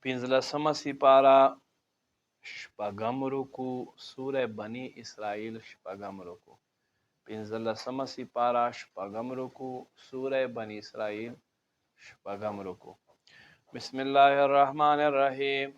پنځلسمه سپاره شپږم رکوع سوره بني اسرائیل شپږم رکوع. پنځلسمه سپاره شپږم رکوع سوره بني اسرائیل شپږم رکوع. بسم الله الرحمن الرحیم.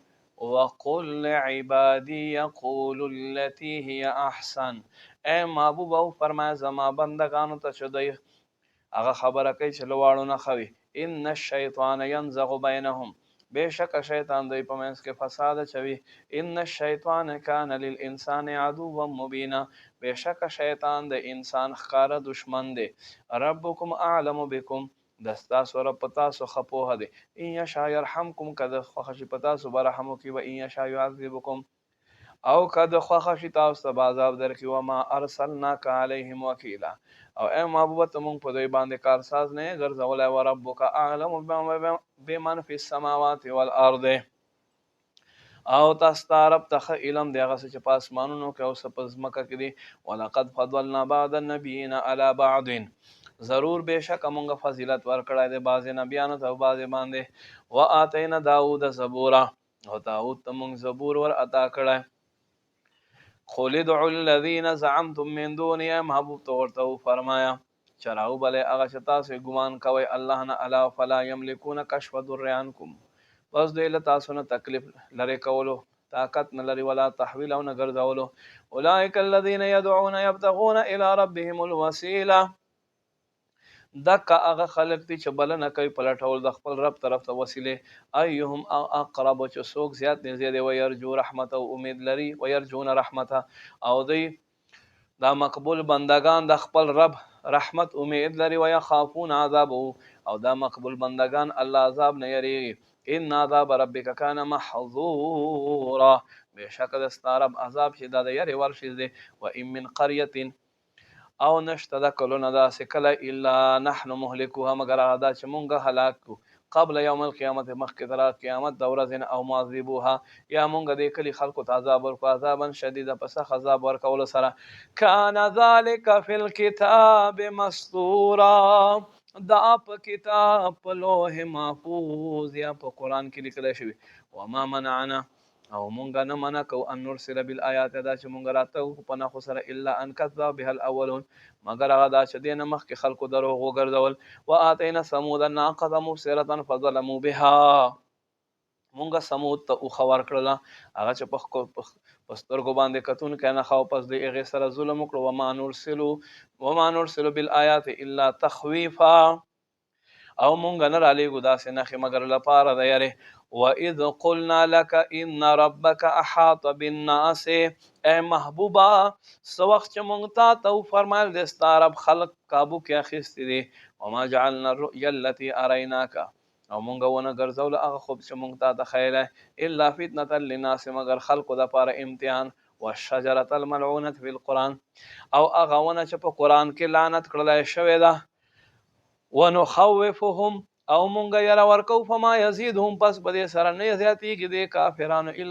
وقل لعبادی یقولوا التي هي احسن. اے محبوب او فرمایا زما بندگانو ته چې دوی هغه خبره کوي چې له واړو نه ښه وي. ان الشیطان ینزغ بینهم. بېشکه شیطان دوی په منځ کې فساد اچوي. ان الشیطان کان للانسان عدوا مبینا. بېشکه شیطان د انسان ښکاره دشمن دی. ربکم اعلم بکم. د ستاسو رب په تاسو ښه پوهه دی. ان یشاء یرحمکم که د خوښه شي په تاسو به رحم وکړي. و ان یشاء یعذبکم او که د خوښه شي تاسو ته به عذاب درکړي. وما ارسلناک علیهم وکیلا. او ای محبوبه ته مونږ په دوی باندې کارساز نه یې ګرځولی. وربک اعلم بمن فی السماوات والارض. او تاسو ته رب ته ښه علم دی هغه څه چې په اسمانونو کې او څه په ځمکه کې دي. ولقد فضلنا بعض النبیین علی بعض. ضرور بېشکه مونږ فضیلت ورکړی دی بعضې نبیانو ته او بعضې باندې. وآتینا داود زبورا. او داود ته مونږ زبور ور عطا کړی. قل ادعوا الذین زعمتم من دونه. محبوب ته ورته وفرمایه چې راوبلئ هغه چې تاسو یې ګمان کوئ الله نه الا فلا یملکون کشف ضر عنکم. پس دوی له تاسو نه تکلیف لرې کولو طاقت نه لري ولا تحویل او نه ګرځولو. اولئک الذین یدعون یبتغون الی ربهم الوسیله. دکه هغه خلک دي چې بلنه کوي په لټول د خپل رب طرف ته وسیلې. ایهم اقرب چې څوک زیات نږدې دی. ویرجو رحمت او امید لري. ویرجون رحمته او دوی دا مقبول بندگان د خپل رب رحمت امید لري. ویخافون عذابه او دا مقبول بندگان الله عذاب نه یریږي. ان عذاب ربک کان محظورا. بېشکه د ستا رب عذاب چې دا د یرې وړ شی دی. و ان من قریة او نشته د کلونه داسې کله الا نحن مهلکوها مگر هغه دا چې مونږ هلاک کړو قبل یوم القیامت مخکې د قیامت د ورځې نه. او معذبوها یا مونږ دې کلي خلکو ته عذاب ورکړو عذابا شدیده په سخت عذاب ورکولو سره. کان ذلک فی الکتاب مسطورا. دا په کتاب په لوح محفوظ یا په قرآن کې لیکلی شوي. وما منعنا او مونږ نه منع کوو ان نرسل بالآیات دا چې مونږ راته په نښو سره الا ان کذب بها الاولون مگر هغه دا چې دې نه مخکې خلکو دروغ وګرځول. وآتینا ثمود الناقة مبصرة فظلموا بها. مونږ سمود ته اوښه ورکړله هغه چې په سترګو باندې کتونکی نښه او پس دوی هغې سره ظلم وکړو. وما نرسل بالآیات الا تخویفا او مونږ نه رالیږو داسې نښې مګر لپاره د یرې. وَإِذْ قُلْنَا لَكَ إِنَّ رَبَّكَ أَحَاطَ بِالنَّاسِ. اے محبوبه څه وخت چې مونږ تا ته وفرمایل د ستا رب خلق کابو کې اخیستي دي. وما جعلنا الرؤیا التي أریناک او مونږ ونه ګرځولو هغه خوب چې مونږ تا ته ښیلی الا فتنة للناس مگر خلقو دپاره امتحان. والشجرة الملعونة في القرآن او هغه ونه چې په قرآن کې لعنت کړلی شوې ده. ونخوفهم او مونږ یره ورکو فما یزیدهم پس په دې سره نه زیاتېږي دې کافرانو الا